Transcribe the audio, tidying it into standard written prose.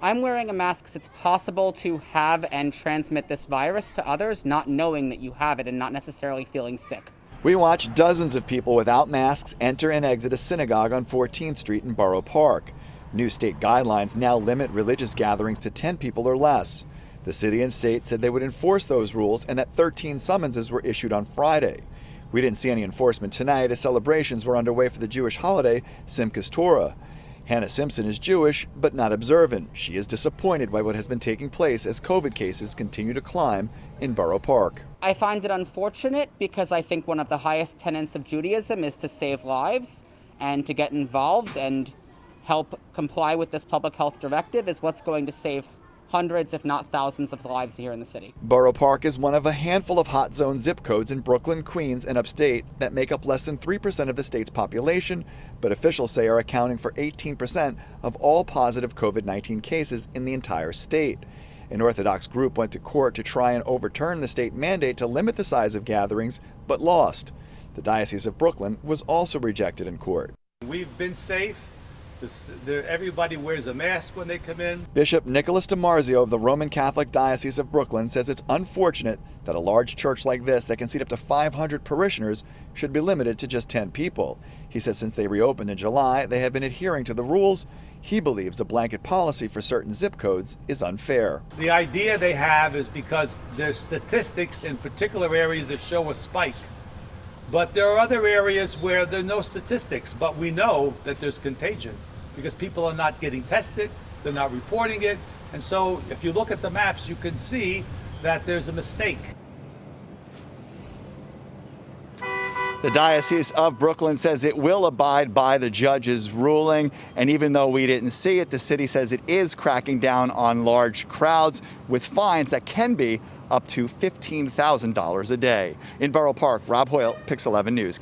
I'm wearing a mask because it's possible to have and transmit this virus to others, not knowing that you have it and not necessarily feeling sick. We watched dozens of people without masks enter and exit a synagogue on 14th Street in Borough Park. New state guidelines now limit religious gatherings to 10 people or less. The city and state said they would enforce those rules and that 13 summonses were issued on Friday. We didn't see any enforcement tonight as celebrations were underway for the Jewish holiday Simchas Torah. Hannah Simpson is Jewish, but not observant. She is disappointed by what has been taking place as COVID cases continue to climb in Borough Park. I find it unfortunate because I think one of the highest tenets of Judaism is to save lives, and to get involved and help comply with this public health directive is what's going to save hundreds, if not thousands, of lives here in the city. Borough Park is one of a handful of hot zone zip codes in Brooklyn, Queens, and upstate that make up less than 3% of the state's population, but officials say are accounting for 18% of all positive COVID-19 cases in the entire state. An Orthodox group went to court to try and overturn the state mandate to limit the size of gatherings, but lost. The Diocese of Brooklyn was also rejected in court. We've been safe. Everybody wears a mask when they come in. Bishop Nicholas DiMarzio of the Roman Catholic Diocese of Brooklyn says it's unfortunate that a large church like this that can seat up to 500 parishioners should be limited to just 10 people. He says since they reopened in July, they have been adhering to the rules. He believes the blanket policy for certain zip codes is unfair. The idea they have is because there's statistics in particular areas that show a spike. But there are other areas where there are no statistics, but we know that there's contagion because people are not getting tested, they're not reporting it, and so if you look at the maps, you can see that there's a mistake. The Diocese of Brooklyn says it will abide by the judge's ruling, and even though we didn't see it, the city says it is cracking down on large crowds with fines that can be up to $15,000 a day. In Borough Park, Rob Hoyle, Pix 11 News.